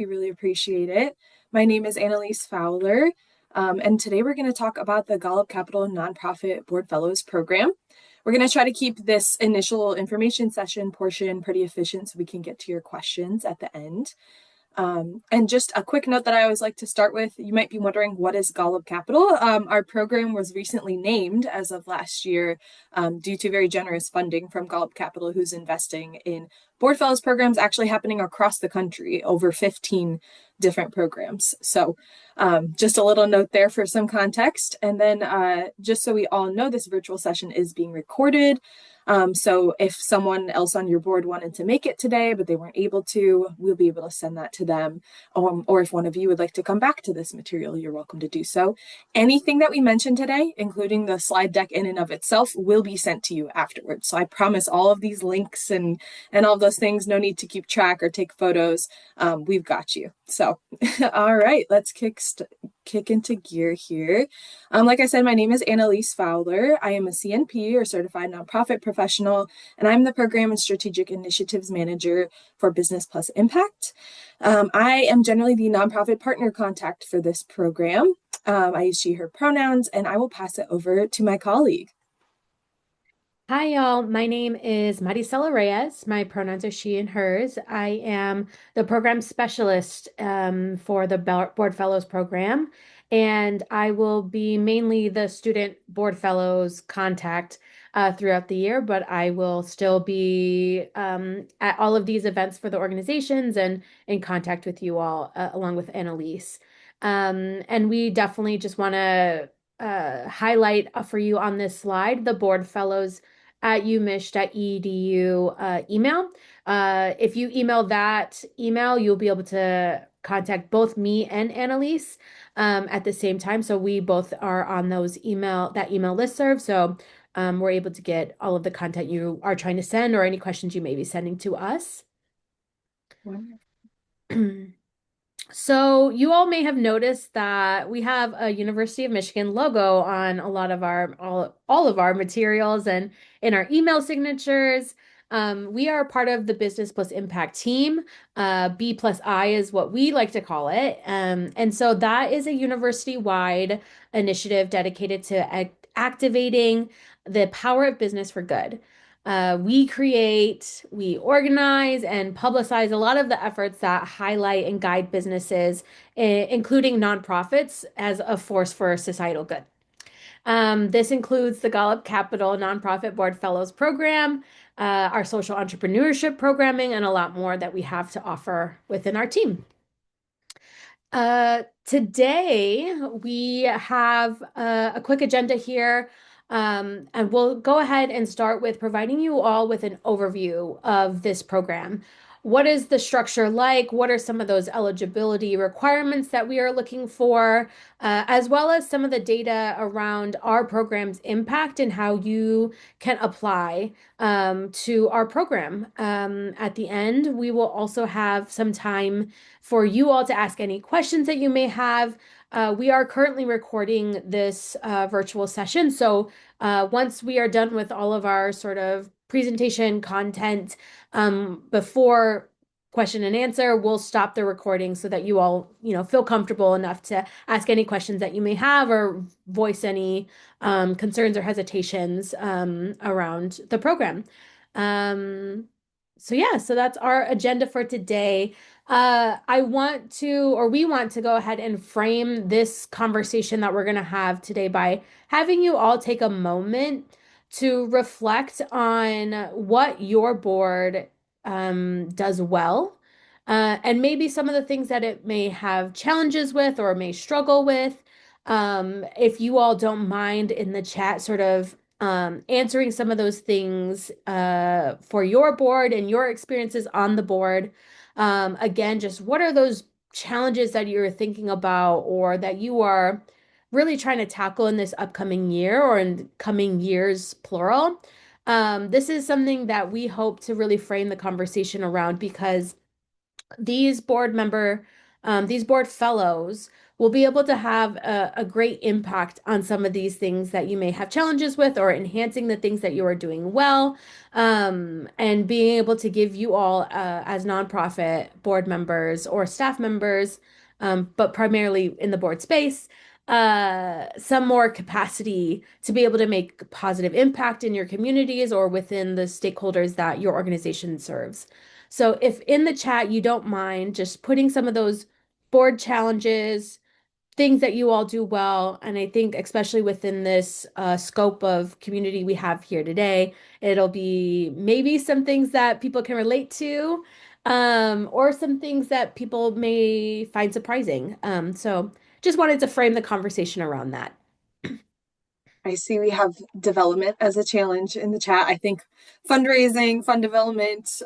We really appreciate it. My name is Annalise Fowler, and today we're going to talk about the Golub Capital Nonprofit Board Fellows Program. We're going to try to keep this initial information session portion pretty efficient so we can get to your questions at the end. And just a quick note that I always like to start with, you might be wondering, what is Golub Capital? Our program was recently named as of last year due to very generous funding from Golub Capital, who's investing in Board Fellows programs actually happening across the country, over 15 different programs. So just a little note there for some context. And then just so we all know, this virtual session is being recorded. So if someone else on your board wanted to make it today, but they weren't able to, we'll be able to send that to them. Or if one of you would like to come back to this material, you're welcome to do so. Anything that we mentioned today, including the slide deck in and of itself, will be sent to you afterwards. So I promise all of these links and all of those things, no need to keep track or take photos. We've got you. So, all right, let's kick into gear here. Like I said, my name is Annalise Fowler. I am a CNP, or Certified Nonprofit Professional, and I'm the Program and Strategic Initiatives Manager for Business Plus Impact. I am generally the nonprofit partner contact for this program. I use she, her pronouns, and I will pass it over to my colleague. Hi, y'all. My name is Maricela Reyes. My pronouns are she and hers. I am the program specialist for the Board Fellows program, and I will be mainly the student Board Fellows contact throughout the year, but I will still be at all of these events for the organizations and in contact with you all, along with Annalise. And we definitely just want to highlight for you on this slide the Board Fellows at umich.edu email. If you email that email, you'll be able to contact both me and Annalise at the same time. So we both are on that email listserv. So we're able to get all of the content you are trying to send or any questions you may be sending to us. So you all may have noticed that we have a University of Michigan logo on a lot of our all of our materials and in our email signatures. We are part of the Business Plus Impact team. B plus I is what we like to call it. And so that is a university-wide initiative dedicated to activating the power of business for good. We organize, and publicize a lot of the efforts that highlight and guide businesses, including nonprofits, as a force for societal good. This includes the Golub Capital Nonprofit Board Fellows Program, our social entrepreneurship programming, and a lot more that we have to offer within our team. Today, we have a quick agenda here. And we'll go ahead and start with providing you all with an overview of this program. What is the structure like? What are some of those eligibility requirements that we are looking for, as well as some of the data around our program's impact and how you can apply to our program. At the end, we will also have some time for you all to ask any questions that you may have. We are currently recording this virtual session. So once we are done with all of our sort of presentation content before question and answer, we'll stop the recording so that you all, feel comfortable enough to ask any questions that you may have or voice any concerns or hesitations around the program. So that's our agenda for today. We want to go ahead and frame this conversation that we're going to have today by having you all take a moment to reflect on what your board does well, and maybe some of the things that it may have challenges with or may struggle with. If you all don't mind in the chat, sort of answering some of those things for your board and your experiences on the board. Again, just what are those challenges that you're thinking about or that you are really trying to tackle in this upcoming year or in coming years, plural? This is something that we hope to really frame the conversation around because these board fellows will be able to have a great impact on some of these things that you may have challenges with or enhancing the things that you are doing well. And being able to give you all, as nonprofit board members or staff members, but primarily in the board space, some more capacity to be able to make positive impact in your communities or within the stakeholders that your organization serves. So if in the chat you don't mind just putting some of those board challenges, things that you all do well, and I think especially within this scope of community we have here today, it'll be maybe some things that people can relate to, or some things that people may find surprising. So just wanted to frame the conversation around that. I see we have development as a challenge in the chat. I think fundraising, fund development,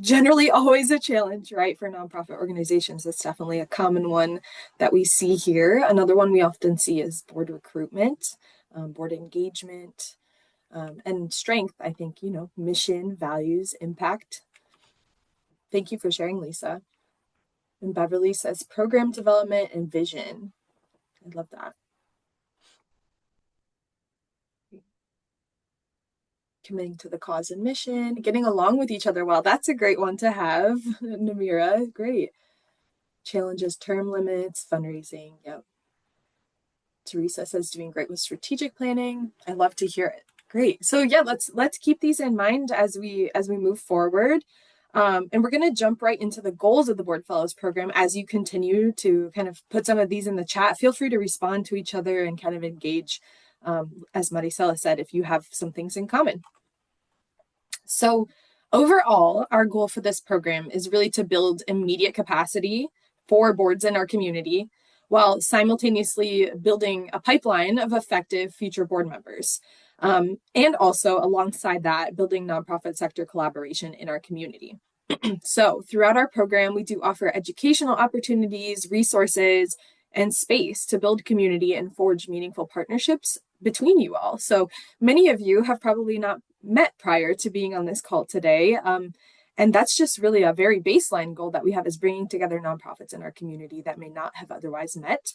generally always a challenge, right, for nonprofit organizations. That's definitely a common one that we see here. Another one we often see is board recruitment, board engagement, and strength. I think, mission, values, impact. Thank you for sharing, Lisa. And Beverly says program development and vision. I love that. Committing to the cause and mission, getting along with each other well. That's a great one to have. Namira, great. Challenges, term limits, fundraising. Yep. Teresa says doing great with strategic planning. I love to hear it. Great. So yeah, let's keep these in mind as we move forward. And we're going to jump right into the goals of the Board Fellows Program. As you continue to kind of put some of these in the chat, feel free to respond to each other and kind of engage, as Maricela said, if you have some things in common. So overall, our goal for this program is really to build immediate capacity for boards in our community while simultaneously building a pipeline of effective future board members. And also alongside that, building nonprofit sector collaboration in our community. So throughout our program, we do offer educational opportunities, resources, and space to build community and forge meaningful partnerships between you all. So many of you have probably not met prior to being on this call today. And that's just really a very baseline goal that we have, is bringing together nonprofits in our community that may not have otherwise met.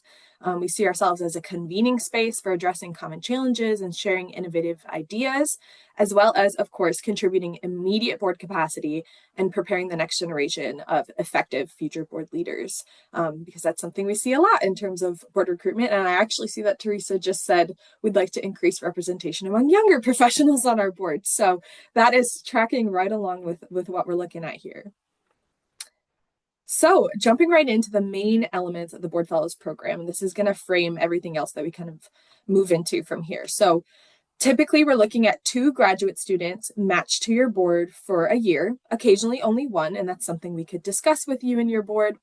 We see ourselves as a convening space for addressing common challenges and sharing innovative ideas, as well as, of course, contributing immediate board capacity and preparing the next generation of effective future board leaders, because that's something we see a lot in terms of board recruitment. And I actually see that Teresa just said we'd like to increase representation among younger professionals on our board. So that is tracking right along with what we're looking at here. So jumping right into the main elements of the Board Fellows Program, and this is going to frame everything else that we kind of move into from here. So typically, we're looking at 2 graduate students matched to your board for a year, occasionally only 1, and that's something we could discuss with you and your board.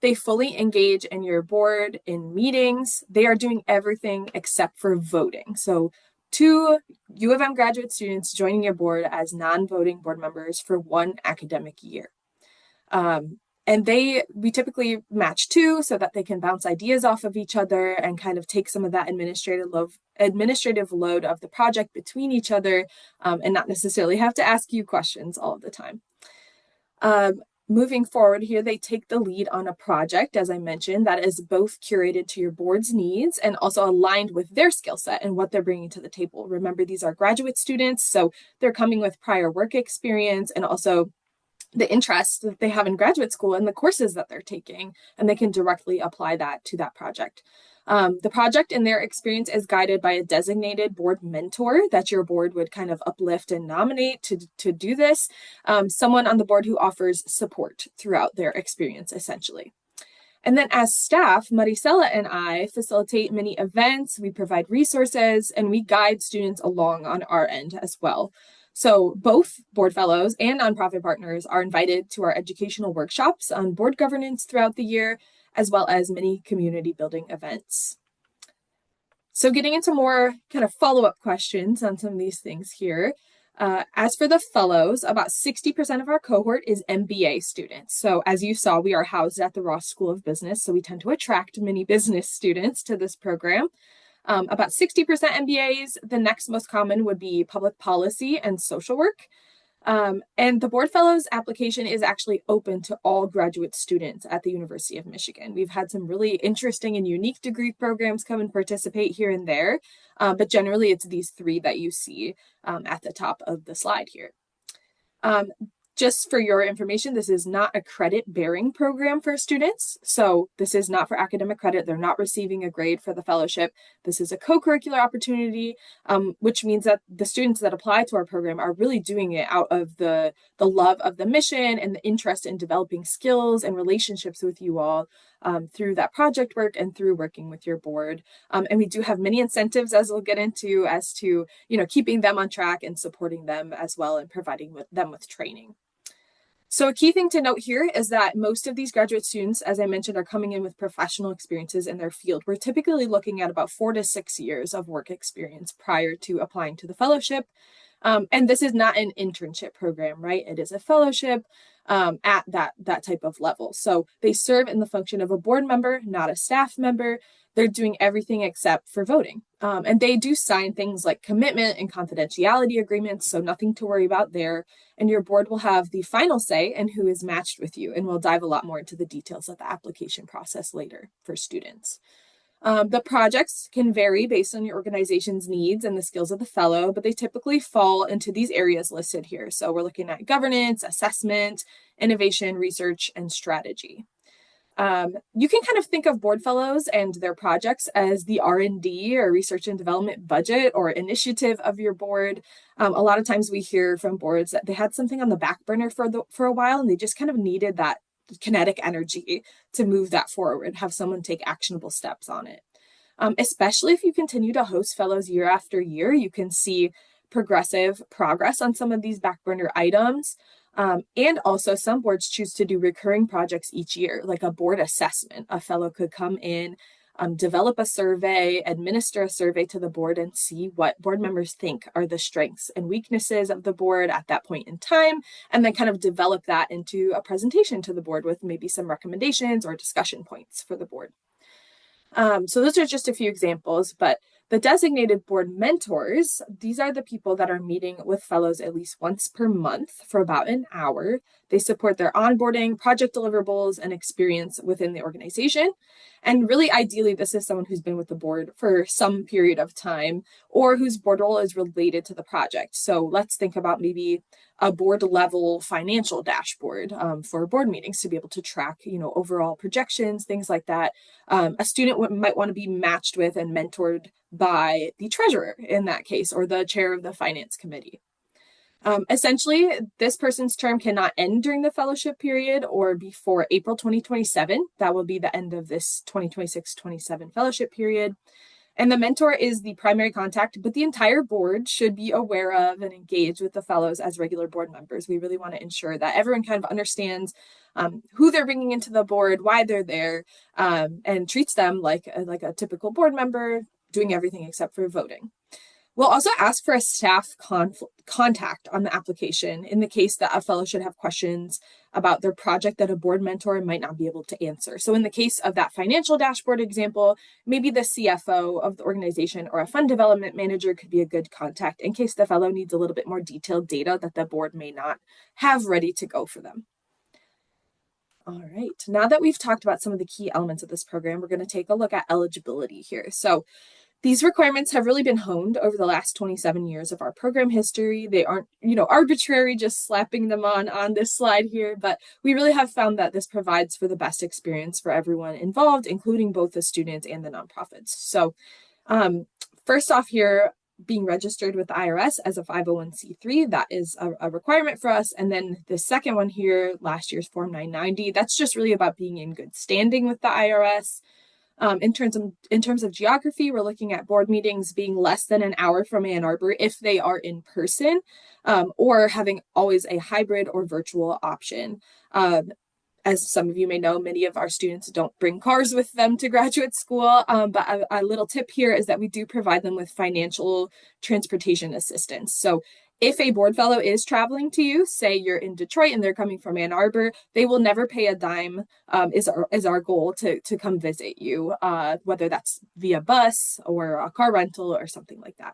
They fully engage in your board in meetings. They are doing everything except for voting. So 2 U of M graduate students joining your board as non-voting board members for 1 academic year. And we typically match 2 so that they can bounce ideas off of each other and kind of take some of that administrative load of the project between each other, and not necessarily have to ask you questions all of the time. Moving forward here, they take the lead on a project, as I mentioned, that is both curated to your board's needs and also aligned with their skill set and what they're bringing to the table. Remember, these are graduate students, so they're coming with prior work experience and also the interest that they have in graduate school and the courses that they're taking, and they can directly apply that to that project. The project in their experience is guided by a designated board mentor that your board would kind of uplift and nominate to do this, someone on the board who offers support throughout their experience, essentially. And then as staff, Maricela and I facilitate many events, we provide resources, and we guide students along on our end as well. So both board fellows and nonprofit partners are invited to our educational workshops on board governance throughout the year, as well as many community building events. So getting into more kind of follow-up questions on some of these things here. As for the fellows, about 60% of our cohort is MBA students. So as you saw, we are housed at the Ross School of Business, so we tend to attract many business students to this program. About 60% MBAs. The next most common would be public policy and social work. And the Board Fellows application is actually open to all graduate students at the University of Michigan. We've had some really interesting and unique degree programs come and participate here and there, but generally it's these three that you see at the top of the slide here. Just for your information, this is not a credit-bearing program for students. So this is not for academic credit. They're not receiving a grade for the fellowship. This is a co-curricular opportunity, which means that the students that apply to our program are really doing it out of the love of the mission and the interest in developing skills and relationships with you all through that project work and through working with your board. And we do have many incentives, as we'll get into, as to keeping them on track and supporting them as well and providing them with training. So a key thing to note here is that most of these graduate students, as I mentioned, are coming in with professional experiences in their field. We're typically looking at about 4 to 6 years of work experience prior to applying to the fellowship. And this is not an internship program, right? It is a fellowship at that type of level. So they serve in the function of a board member, not a staff member. They're doing everything except for voting. And they do sign things like commitment and confidentiality agreements, so nothing to worry about there. And your board will have the final say in who is matched with you. And we'll dive a lot more into the details of the application process later for students. The projects can vary based on your organization's needs and the skills of the fellow, but they typically fall into these areas listed here. So we're looking at governance, assessment, innovation, research, and strategy. You can kind of think of board fellows and their projects as the R&D or research and development budget or initiative of your board. A lot of times we hear from boards that they had something on the back burner for a while and they just kind of needed that kinetic energy to move that forward, have someone take actionable steps on it. Especially if you continue to host fellows year after year, you can see progressive progress on some of these back burner items. And also some boards choose to do recurring projects each year, like a board assessment. A fellow could come in, develop a survey, administer a survey to the board and see what board members think are the strengths and weaknesses of the board at that point in time, and then kind of develop that into a presentation to the board with maybe some recommendations or discussion points for the board. So those are just a few examples, but the designated board mentors, these are the people that are meeting with fellows at least once per month for about an hour. They support their onboarding, project deliverables, and experience within the organization. And really, ideally, this is someone who's been with the board for some period of time or whose board role is related to the project. So let's think about maybe a board level financial dashboard for board meetings to be able to track, overall projections, things like that. A student might want to be matched with and mentored by the treasurer in that case, or the chair of the finance committee. Essentially, this person's term cannot end during the fellowship period or before April 2027. That will be the end of this 2026-27 fellowship period. And the mentor is the primary contact, but the entire board should be aware of and engage with the fellows as regular board members. We really want to ensure that everyone kind of understands who they're bringing into the board, why they're there, and treats them like a typical board member, doing everything except for voting. We'll also ask for a staff contact on the application in the case that a fellow should have questions about their project that a board mentor might not be able to answer. So in the case of that financial dashboard example, maybe the CFO of the organization or a fund development manager could be a good contact in case the fellow needs a little bit more detailed data that the board may not have ready to go for them. All right, now that we've talked about some of the key elements of this program, we're going to take a look at eligibility here. So these requirements have really been honed over the last 27 years of our program history. They aren't, arbitrary, just slapping them on this slide here, but we really have found that this provides for the best experience for everyone involved, including both the students and the nonprofits. So first off here, being registered with the IRS as a 501c3, that is a requirement for us. And then the second one here, last year's Form 990, that's just really about being in good standing with the IRS. In terms of geography, we're looking at board meetings being less than an hour from Ann Arbor if they are in person, or having always a hybrid or virtual option. As some of you may know, many of our students don't bring cars with them to graduate school, but a little tip here is that we do provide them with financial transportation assistance. So if a board fellow is traveling to you, say you're in Detroit and they're coming from Ann Arbor, they will never pay a dime, is our goal to come visit you, whether that's via bus or a car rental or something like that.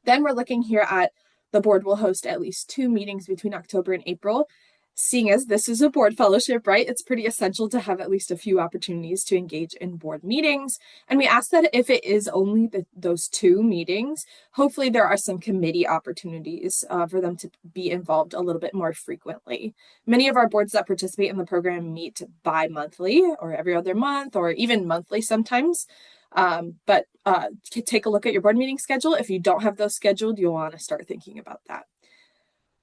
Then we're looking here at The board will host at least 2 meetings between October and April. Seeing as this is a board fellowship, right, it's pretty essential to have at least a few opportunities to engage in board meetings. And we ask that if it is only those 2 meetings, hopefully there are some committee opportunities for them to be involved a little bit more frequently. Many of our boards that participate in the program meet bi-monthly or every other month or even monthly sometimes. But take a look at your board meeting schedule. If you don't have those scheduled, you'll want to start thinking about that.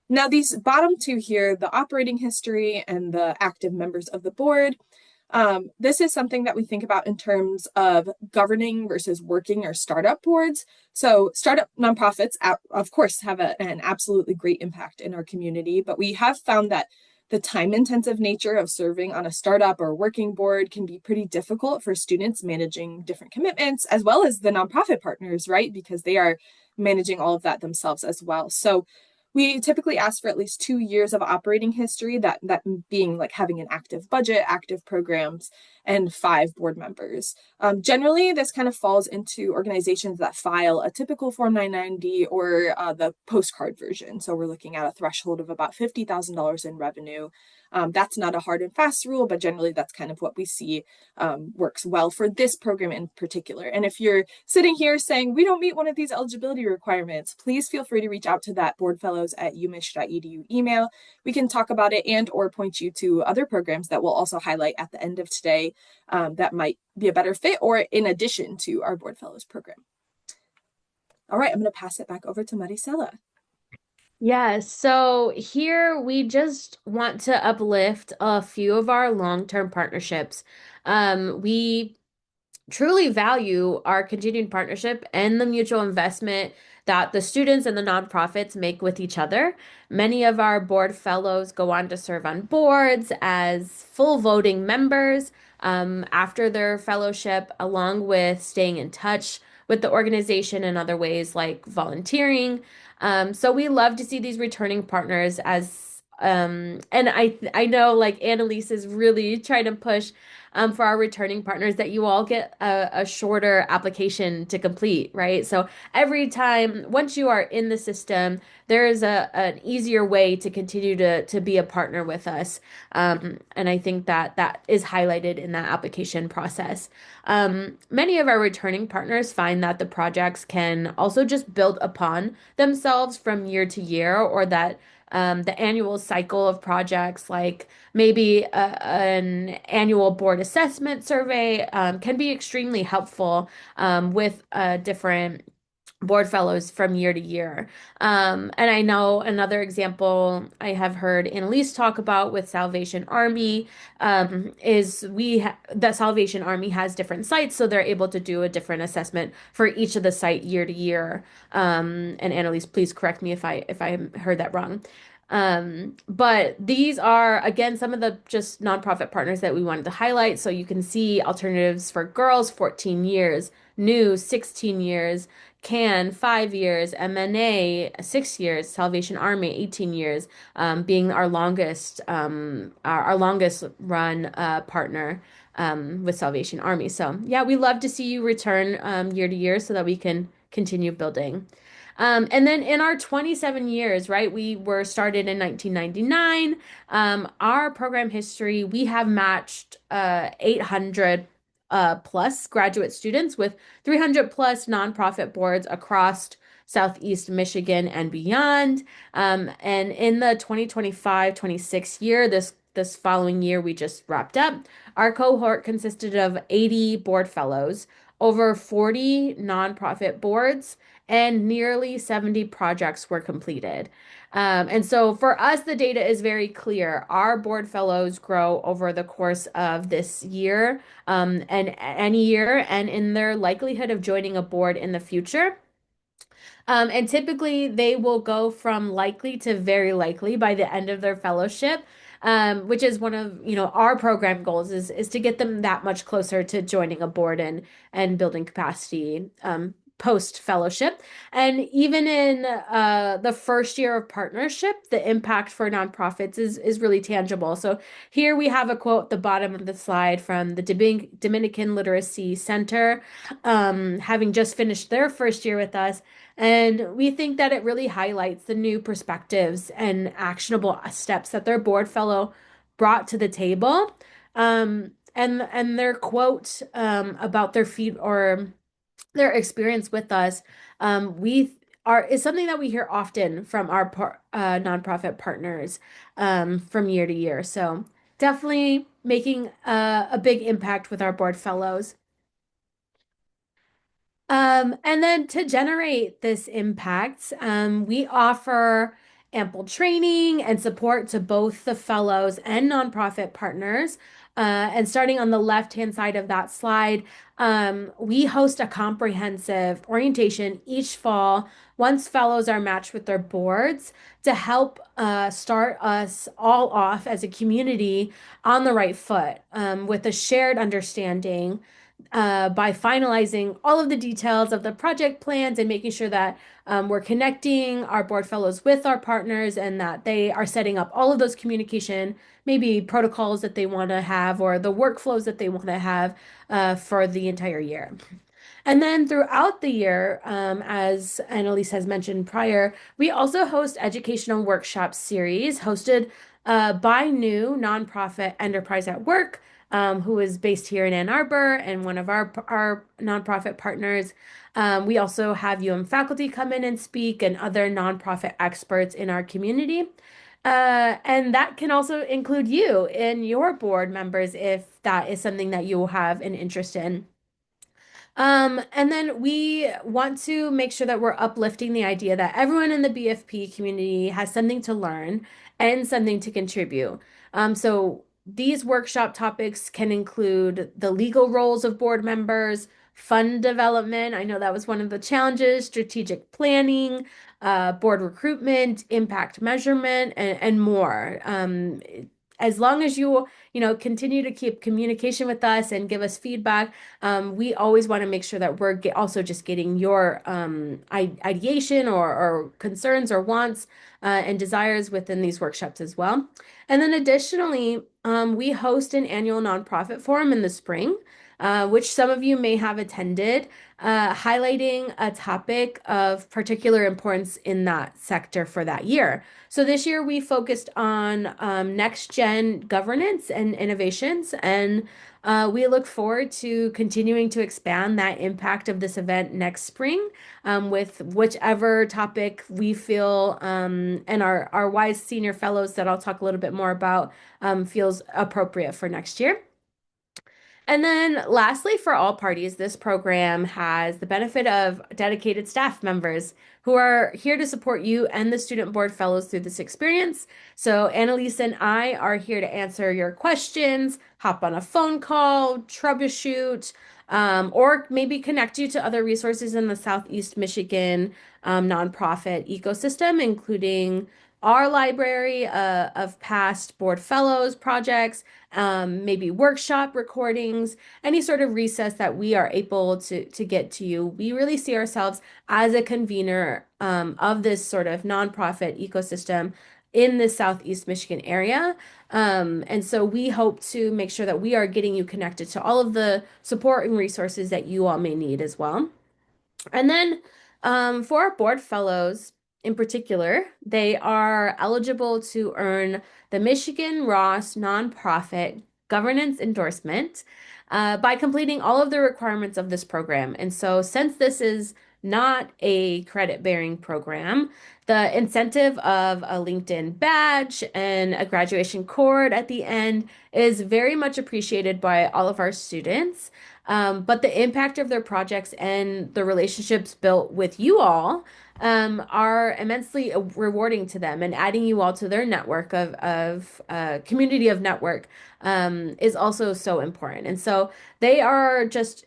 Now, these bottom two here, the operating history and the active members of the board, this is something that we think about in terms of governing versus working or startup boards. So startup nonprofits, of course, have an absolutely great impact in our community, but we have found that the time-intensive nature of serving on a startup or working board can be pretty difficult for students managing different commitments, as well as the nonprofit partners, right? Because they are managing all of that themselves as well. So we typically ask for at least 2 years of operating history, that being like having an active budget, active programs, and 5 board members. Generally, this kind of falls into organizations that file a typical Form 990 or the postcard version. So we're looking at a threshold of about $50,000 in revenue. That's not a hard and fast rule, but generally that's kind of what we see works well for this program in particular. And if you're sitting here saying, we don't meet one of these eligibility requirements, please feel free to reach out to that boardfellows@umich.edu email. We can talk about it and or point you to other programs that we'll also highlight at the end of today that might be a better fit or in addition to our Board Fellows program. All right, I'm going to pass it back over to Maricela. Yeah, so here we just want to uplift a few of our long-term partnerships. We truly value our continued partnership and the mutual investment that the students and the nonprofits make with each other. Many of our board fellows go on to serve on boards as full voting members after their fellowship, along with staying in touch with the organization in other ways like volunteering. So we love to see these returning partners as and I know like Annalise is really trying to push for our returning partners that you all get a shorter application to complete, right? So every time, once you are in the system, there is an easier way to continue to be a partner with us. And I think that that is highlighted in that application process. Many of our returning partners find that the projects can also just build upon themselves from year to year, or that the annual cycle of projects, like maybe an annual board assessment survey, can be extremely helpful with different board fellows from year to year. And I know another example I have heard Annalise talk about with Salvation Army is the Salvation Army has different sites, so they're able to do a different assessment for each of the site year to year. And Annalise, please correct me if I heard that wrong. But these are, again, some of the just nonprofit partners that we wanted to highlight. So you can see Alternatives for Girls, 14 years, New, 16 years, CAN, 5 years, MNA, 6 years, Salvation Army, 18 years, being our longest run partner with Salvation Army. So yeah, we love to see you return year to year so that we can continue building. And then in our 27 years, right, we were started in 1999. Our program history, we have matched 800 plus graduate students with 300 plus nonprofit boards across Southeast Michigan and beyond. And in the 2025-26 year, this following year we just wrapped up, our cohort consisted of 80 board fellows, over 40 nonprofit boards, and nearly 70 projects were completed. And so for us, the data is very clear. Our board fellows grow over the course of this year, and any year, and in their likelihood of joining a board in the future. And typically they will go from likely to very likely by the end of their fellowship, which is one of, our program goals is to get them that much closer to joining a board and building capacity, post fellowship. And even in the first year of partnership, the impact for nonprofits is really tangible. So here we have a quote at the bottom of the slide from the Dominican Literacy Center, having just finished their first year with us. And we think that it really highlights the new perspectives and actionable steps that their board fellow brought to the table. And their quote about their feed or their experience with us, we are is something that we hear often from our nonprofit partners from year to year. So definitely making a big impact with our board fellows. And then to generate this impact, we offer ample training and support to both the fellows and nonprofit partners. And starting on the left-hand side of that slide, we host a comprehensive orientation each fall once fellows are matched with their boards to help start us all off as a community on the right foot with a shared understanding by finalizing all of the details of the project plans and making sure that we're connecting our board fellows with our partners and that they are setting up all of those communication, maybe protocols that they want to have or the workflows that they want to have for the entire year. And then throughout the year, as Annalise has mentioned prior, we also host educational workshop series hosted by new nonprofit Enterprise at Work, who is based here in Ann Arbor and one of our nonprofit partners. We also have faculty come in and speak and other nonprofit experts in our community. And that can also include you and your board members if that is something that you have an interest in. And then we want to make sure that we're uplifting the idea that everyone in the BFP community has something to learn and something to contribute. So these workshop topics can include the legal roles of board members, fund development. I know that was one of the challenges, strategic planning, board recruitment, impact measurement, and more. As long as continue to keep communication with us and give us feedback, we always want to make sure that we're also just getting your ideation or concerns or wants and desires within these workshops as well. And then additionally, we host an annual nonprofit forum in the spring, which some of you may have attended, highlighting a topic of particular importance in that sector for that year. So this year we focused on next gen governance and innovations, and we look forward to continuing to expand that impact of this event next spring with whichever topic we feel and our wise senior fellows that I'll talk a little bit more about feels appropriate for next year. And then lastly, for all parties, this program has the benefit of dedicated staff members who are here to support you and the student board fellows through this experience. So Annalise and I are here to answer your questions, hop on a phone call, troubleshoot, or maybe connect you to other resources in the Southeast Michigan nonprofit ecosystem, including our library of past board fellows projects, maybe workshop recordings, any sort of recess that we are able to get to you. We really see ourselves as a convener of this sort of nonprofit ecosystem in the Southeast Michigan area. And so we hope to make sure that we are getting you connected to all of the support and resources that you all may need as well. And then for our board fellows in particular, they are eligible to earn the Michigan Ross Nonprofit Governance Endorsement by completing all of the requirements of this program. And so, since this is not a credit-bearing program, the incentive of a LinkedIn badge and a graduation cord at the end is very much appreciated by all of our students. But the impact of their projects and the relationships built with you all are immensely rewarding to them, and adding you all to their network of community of network is also so important. And so they are just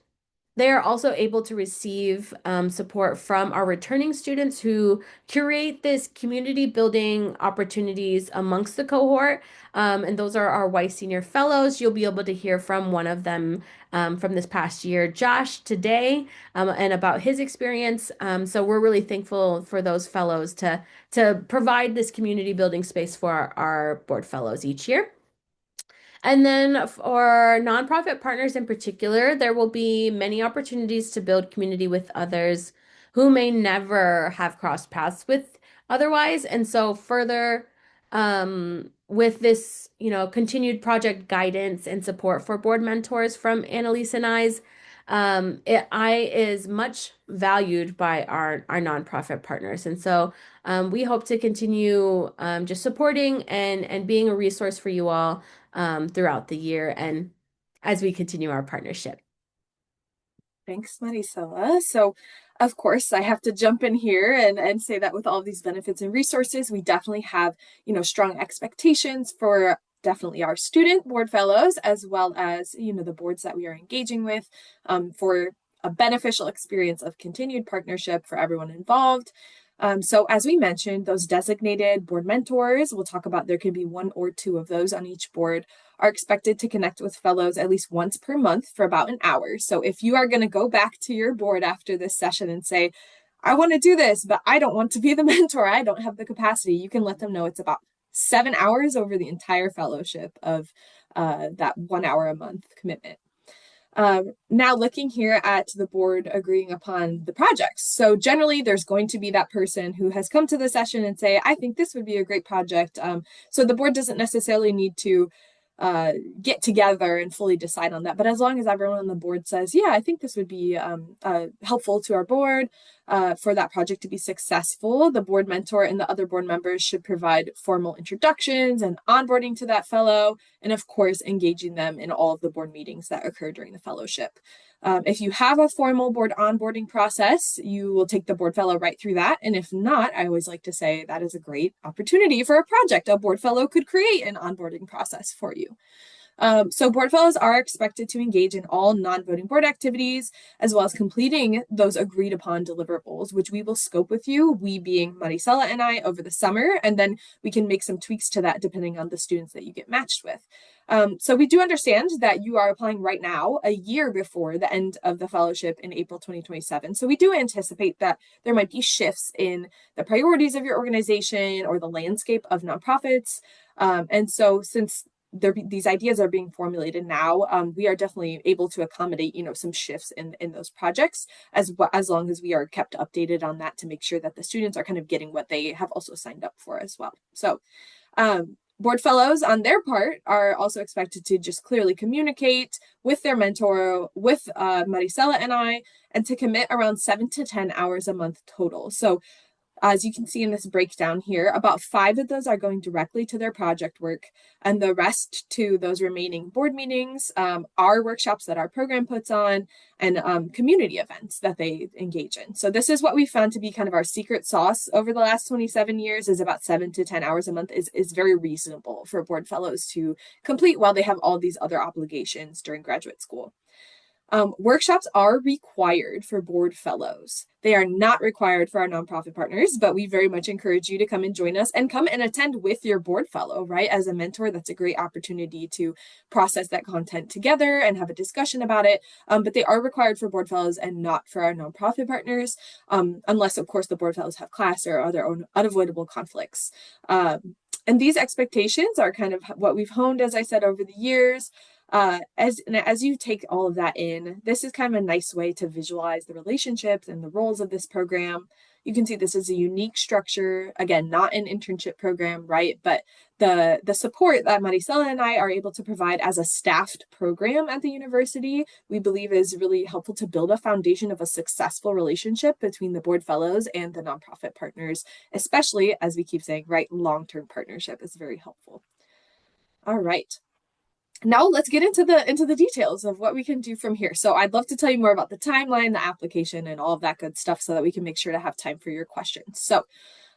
They are also able to receive support from our returning students who curate this community building opportunities amongst the cohort. And those are our Y Senior Fellows. You'll be able to hear from one of them from this past year, Josh, today, and about his experience. So we're really thankful for those fellows to provide this community building space for our board fellows each year. And then for nonprofit partners in particular, there will be many opportunities to build community with others who may never have crossed paths with otherwise. And so further, with this, continued project guidance and support for board mentors from Annalise and I is much valued by our nonprofit partners. And so we hope to continue just supporting and being a resource for you all throughout the year and as we continue our partnership. Thanks, Marisela. So, of course, I have to jump in here and say that with all these benefits and resources, we definitely have, strong expectations for definitely our student board fellows, as well as, the boards that we are engaging with, for a beneficial experience of continued partnership for everyone involved. So as we mentioned, those designated board mentors, we'll talk about there could be one or two of those on each board, are expected to connect with fellows at least once per month for about an hour. So if you are going to go back to your board after this session and say, I want to do this, but I don't want to be the mentor, I don't have the capacity, you can let them know it's about 7 hours over the entire fellowship of that 1 hour a month commitment. Now looking here at the board agreeing upon the projects. So generally there's going to be that person who has come to the session and say, I think this would be a great project. So the board doesn't necessarily need to get together and fully decide on that. But as long as everyone on the board says, yeah, I think this would be helpful to our board for that project to be successful, the board mentor and the other board members should provide formal introductions and onboarding to that fellow, and of course, engaging them in all of the board meetings that occur during the fellowship. If you have a formal board onboarding process, you will take the board fellow right through that. And if not, I always like to say that is a great opportunity for a project. A board fellow could create an onboarding process for you. So board fellows are expected to engage in all non-voting board activities, as well as completing those agreed upon deliverables, which we will scope with you, we being Marisela and I, over the summer, and then we can make some tweaks to that depending on the students that you get matched with. So we do understand that you are applying right now, a year before the end of the fellowship in April 2027. So we do anticipate that there might be shifts in the priorities of your organization or the landscape of nonprofits. And so since these ideas are being formulated now, we are definitely able to accommodate, some shifts in those projects as long as we are kept updated on that to make sure that the students are kind of getting what they have also signed up for as well. So board fellows on their part are also expected to just clearly communicate with their mentor, with Marisela and I, and to commit around 7 to 10 hours a month total. So as you can see in this breakdown here, about 5 of those are going directly to their project work, and the rest to those remaining board meetings, our workshops that our program puts on, and community events that they engage in. So this is what we found to be kind of our secret sauce over the last 27 years, is about 7 to 10 hours a month is very reasonable for board fellows to complete while they have all these other obligations during graduate school. Workshops are required for board fellows. They are not required for our nonprofit partners, but we very much encourage you to come and join us and come and attend with your board fellow, right? As a mentor, that's a great opportunity to process that content together and have a discussion about it. But they are required for board fellows and not for our nonprofit partners, unless, of course, the board fellows have class or other unavoidable conflicts. And these expectations are kind of what we've honed, as I said, over the years. As you take all of that in, this is kind of a nice way to visualize the relationships and the roles of this program. You can see this is a unique structure, again, not an internship program, right? But the support that Marisela and I are able to provide as a staffed program at the university, we believe is really helpful to build a foundation of a successful relationship between the board fellows and the nonprofit partners, especially, as we keep saying, right, long-term partnership is very helpful. All right. Now let's get into the details of what we can do from here. So I'd love to tell you more about the timeline, the application, and all of that good stuff so that we can make sure to have time for your questions. So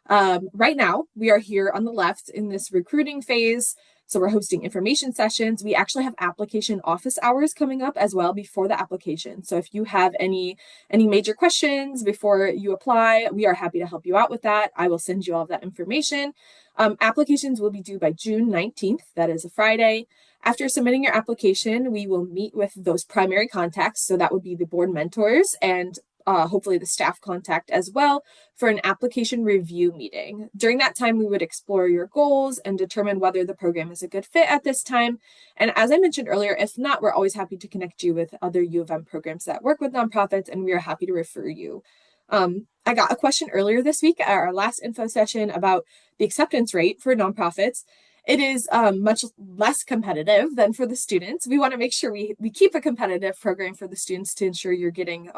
right now we are here on the left in this recruiting phase. So we're hosting information sessions. We actually have application office hours coming up as well before the application. So if you have any major questions before you apply, we are happy to help you out with that. I will send you all of that information. Applications will be due by June 19th. That is a Friday. After submitting your application, we will meet with those primary contacts. So that would be the board mentors and hopefully the staff contact as well for an application review meeting. During that time, we would explore your goals and determine whether the program is a good fit at this time. And as I mentioned earlier, if not, we're always happy to connect you with other U of M programs that work with nonprofits, and we are happy to refer you. I got a question earlier this week at our last info session about the acceptance rate for nonprofits. It is much less competitive than for the students. We want to make sure we keep a competitive program for the students to ensure you're getting,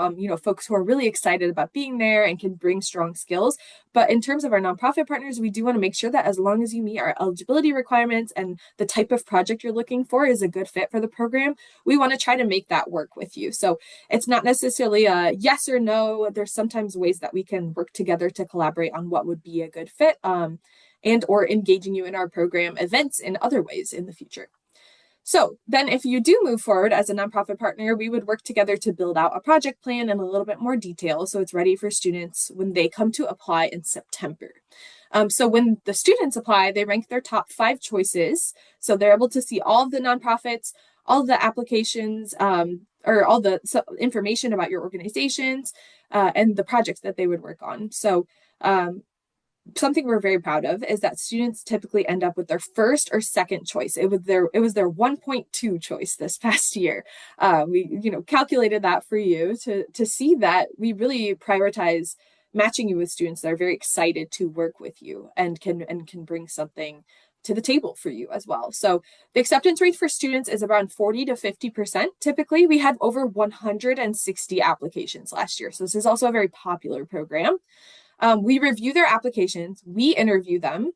folks who are really excited about being there and can bring strong skills. But in terms of our nonprofit partners, we do want to make sure that as long as you meet our eligibility requirements and the type of project you're looking for is a good fit for the program, we want to try to make that work with you. So it's not necessarily a yes or no. There's sometimes ways that we can work together to collaborate on what would be a good fit. And or engaging you in our program events in other ways in the future. So then if you do move forward as a nonprofit partner, we would work together to build out a project plan in a little bit more detail so it's ready for students when they come to apply in September. So when the students apply, they rank their top 5 choices. So they're able to see all of the nonprofits, all of the applications, or all the information about your organizations and the projects that they would work on. So something we're very proud of is that students typically end up with their first or second choice. It was their 1.2 choice this past year. We calculated that for you to see that we really prioritize matching you with students that are very excited to work with you and can bring something to the table for you as well. So the acceptance rate for students is around 40 to 50%. Typically, we had over 160 applications last year. So this is also a very popular program. We review their applications, we interview them,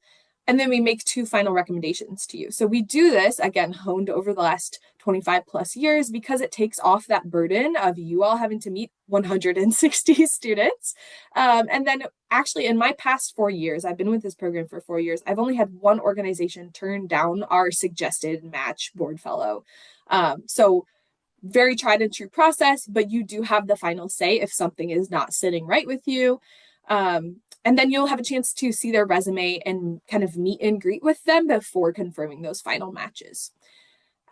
and then we make 2 final recommendations to you. So we do this, again, honed over the last 25 plus years because it takes off that burden of you all having to meet 160 students. And then actually in my past 4 years, I've been with this program for 4 years, I've only had one organization turn down our suggested match board fellow. So very tried and true process, but you do have the final say if something is not sitting right with you. And then you'll have a chance to see their resume and kind of meet and greet with them before confirming those final matches.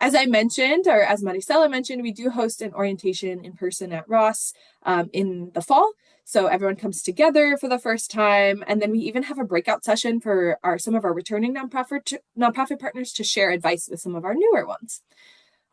As I mentioned, or as Maricela mentioned, we do host an orientation in person at Ross in the fall. So everyone comes together for the first time. And then we even have a breakout session for some of our returning nonprofit partners to share advice with some of our newer ones.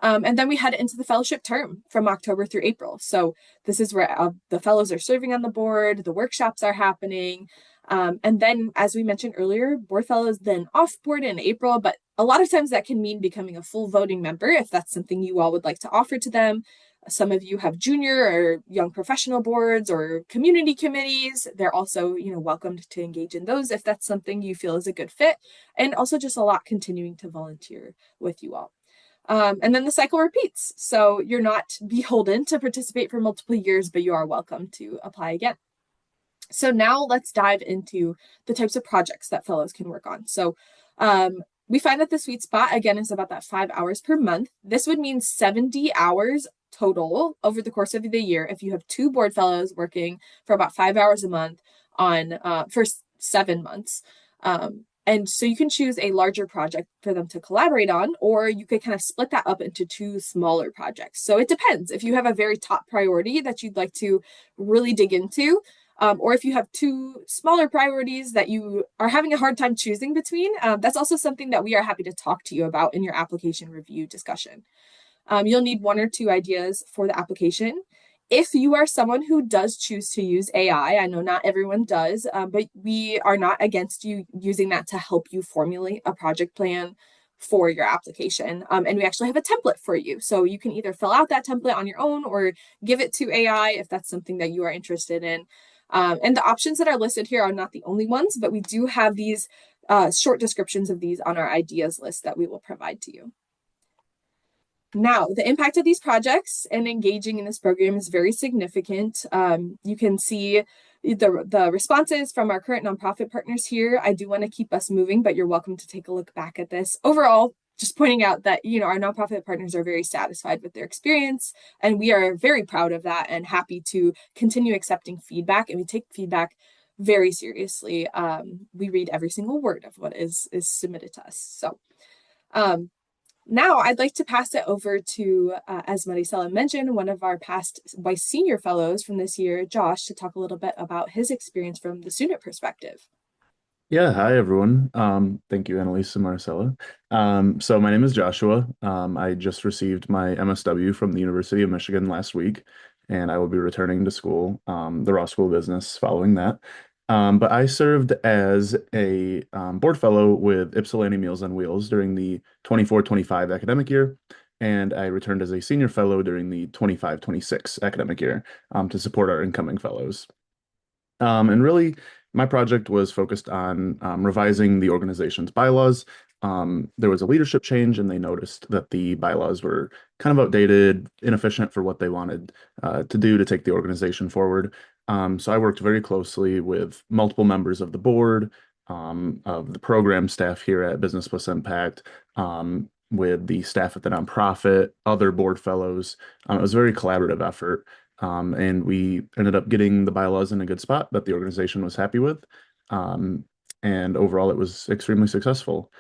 And then we head into the fellowship term from October through April. So this is where the fellows are serving on the board, the workshops are happening. And then, as we mentioned earlier, board fellows then off board in April, but a lot of times that can mean becoming a full voting member if that's something you all would like to offer to them. Some of you have junior or young professional boards or community committees. They're also, welcomed to engage in those if that's something you feel is a good fit. And also just a lot continuing to volunteer with you all. And then the cycle repeats. So you're not beholden to participate for multiple years, but you are welcome to apply again. So now let's dive into the types of projects that fellows can work on. So we find that the sweet spot, again, is about that 5 hours per month. This would mean 70 hours total over the course of the year if you have 2 board fellows working for about 5 hours a month on for 7 months. And so you can choose a larger project for them to collaborate on, or you could kind of split that up into 2 smaller projects. So it depends. If you have a very top priority that you'd like to really dig into, or if you have 2 smaller priorities that you are having a hard time choosing between, that's also something that we are happy to talk to you about in your application review discussion. You'll need 1 or 2 ideas for the application. If you are someone who does choose to use AI, I know not everyone does, but we are not against you using that to help you formulate a project plan for your application. And we actually have a template for you. So you can either fill out that template on your own or give it to AI if that's something that you are interested in. And the options that are listed here are not the only ones, but we do have these short descriptions of these on our ideas list that we will provide to you. Now, the impact of these projects and engaging in this program is very significant. You can see the responses from our current nonprofit partners here. I do want to keep us moving, but you're welcome to take a look back at this. Overall, just pointing out that, our nonprofit partners are very satisfied with their experience, and we are very proud of that and happy to continue accepting feedback. And we take feedback very seriously. We read every single word of what is submitted to us. So now I'd like to pass it over to, as Maricela mentioned, one of our past Vice Senior Fellows from this year, Josh, to talk a little bit about his experience from the student perspective. Yeah, hi everyone. Thank you, Annalise and Marcella. So my name is Joshua. I just received my MSW from the University of Michigan last week, and I will be returning to school, the Raw School of Business following that. But I served as a board fellow with Ypsilanti Meals on Wheels during the 24-25 academic year, and I returned as a senior fellow during the 25-26 academic year to support our incoming fellows. And really, my project was focused on revising the organization's bylaws. There was a leadership change, and they noticed that the bylaws were kind of outdated, inefficient for what they wanted to do to take the organization forward. So I worked very closely with multiple members of the board, of the program staff here at Business Plus Impact, with the staff at the nonprofit, other board fellows. It was a very collaborative effort. And we ended up getting the bylaws in a good spot that the organization was happy with. Um, and overall, it was extremely successful.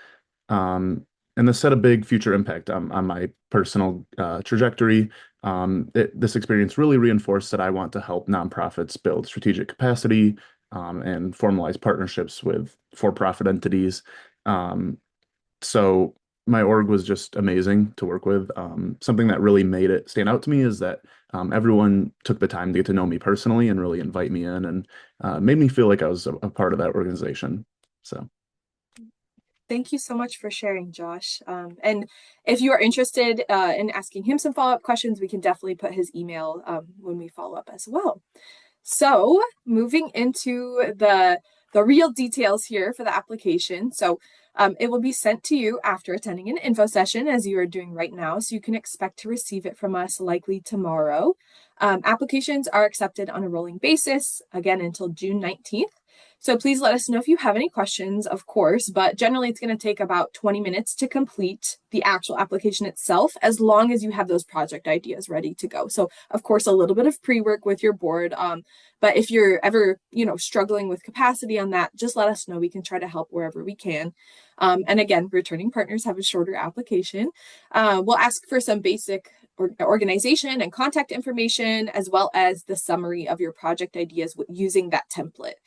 And this had a big future impact on my personal trajectory. This experience really reinforced that I want to help nonprofits build strategic capacity and formalize partnerships with for-profit entities. Um, so my org was just amazing to work with. Something that really made it stand out to me is that everyone took the time to get to know me personally and really invite me in and made me feel like I was a part of that organization. So. Thank you so much for sharing, Josh. And if you are interested in asking him some follow-up questions, we can definitely put his email when we follow up as well. So moving into the real details here for the application. So it will be sent to you after attending an info session, as you are doing right now. So you can expect to receive it from us likely tomorrow. Applications are accepted on a rolling basis, again, until June 19th. So please let us know if you have any questions, of course, but generally it's going to take about 20 minutes to complete the actual application itself, as long as you have those project ideas ready to go. So of course, a little bit of pre-work with your board. But if you're ever, struggling with capacity on that, just let us know. We can try to help wherever we can. And again, returning partners have a shorter application. We'll ask for some basic organization and contact information, as well as the summary of your project ideas using that template.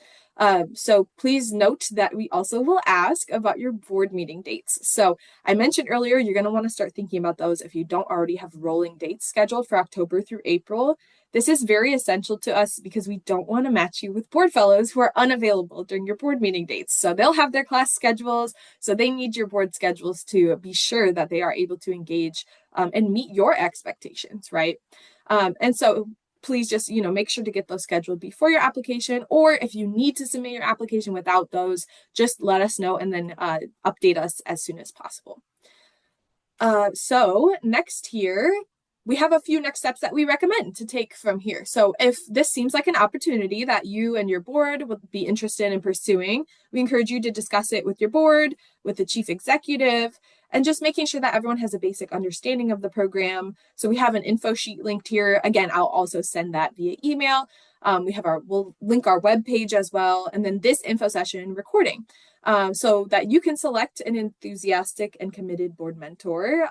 So please note that we also will ask about your board meeting dates. So I mentioned earlier, you're going to want to start thinking about those if you don't already have rolling dates scheduled for October through April. This is very essential to us because we don't want to match you with board fellows who are unavailable during your board meeting dates. So they'll have their class schedules, so they need your board schedules to be sure that they are able to engage and meet your expectations, right? And so please just, make sure to get those scheduled before your application, or if you need to submit your application without those, just let us know and then update us as soon as possible. So next here, we have a few next steps that we recommend to take from here. So if this seems like an opportunity that you and your board would be interested in pursuing, we encourage you to discuss it with your board, with the chief executive, and just making sure that everyone has a basic understanding of the program. So we have an info sheet linked here. Again, I'll also send that via email. We'll link our webpage as well, and then this info session recording. So that you can select an enthusiastic and committed board mentor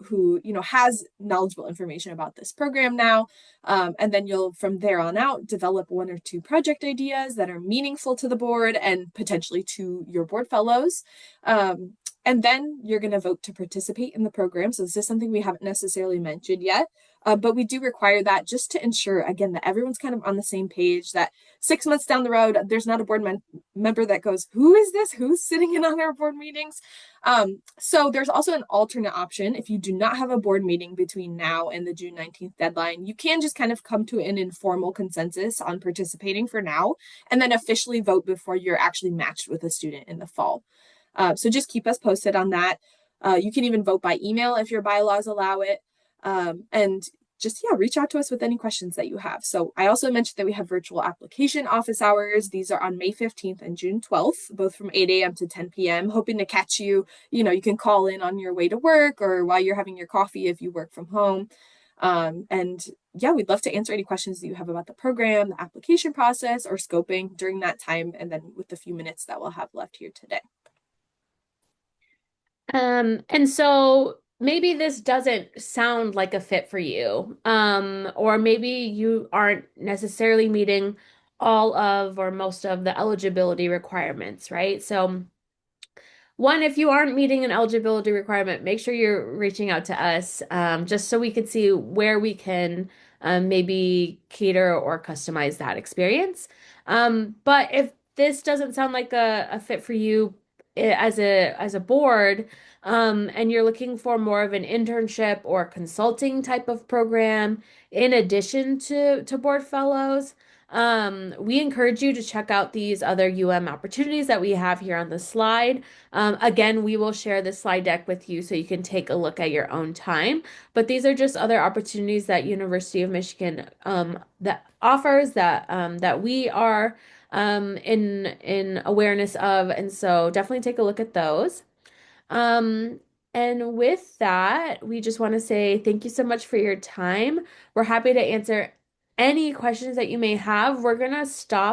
who has knowledgeable information about this program now. And then you'll, from there on out, develop one or two project ideas that are meaningful to the board and potentially to your board fellows. And then you're going to vote to participate in the program. So this is something we haven't necessarily mentioned yet, but we do require that just to ensure, again, that everyone's kind of on the same page, that 6 months down the road, there's not a board member that goes, who is this? Who's sitting in on our board meetings? So there's also an alternate option. If you do not have a board meeting between now and the June 19th deadline, you can just kind of come to an informal consensus on participating for now, and then officially vote before you're actually matched with a student in the fall. So just keep us posted on that. You can even vote by email if your bylaws allow it. And just, yeah, reach out to us with any questions that you have. So I also mentioned that we have virtual application office hours. These are on May 15th and June 12th, both from 8 a.m. to 10 p.m., hoping to catch you. You can call in on your way to work or while you're having your coffee if you work from home. And yeah, we'd love to answer any questions that you have about the program, the application process, or scoping during that time, and then with the few minutes that we'll have left here today. And so maybe this doesn't sound like a fit for you. Or maybe you aren't necessarily meeting all of or most of the eligibility requirements, right? So one, if you aren't meeting an eligibility requirement, make sure you're reaching out to us, just so we could see where we can maybe cater or customize that experience. But if this doesn't sound like a fit for you as a board, and you're looking for more of an internship or consulting type of program in addition to board fellows, we encourage you to check out these other opportunities that we have here on the slide. Again, we will share this slide deck with you so you can take a look at your own time. But these are just other opportunities that University of Michigan that offers that we are in awareness of, and so definitely take a look at those. Um, and with that, we just want to say thank you so much for your time. We're happy to answer any questions that you may have. We're gonna stop.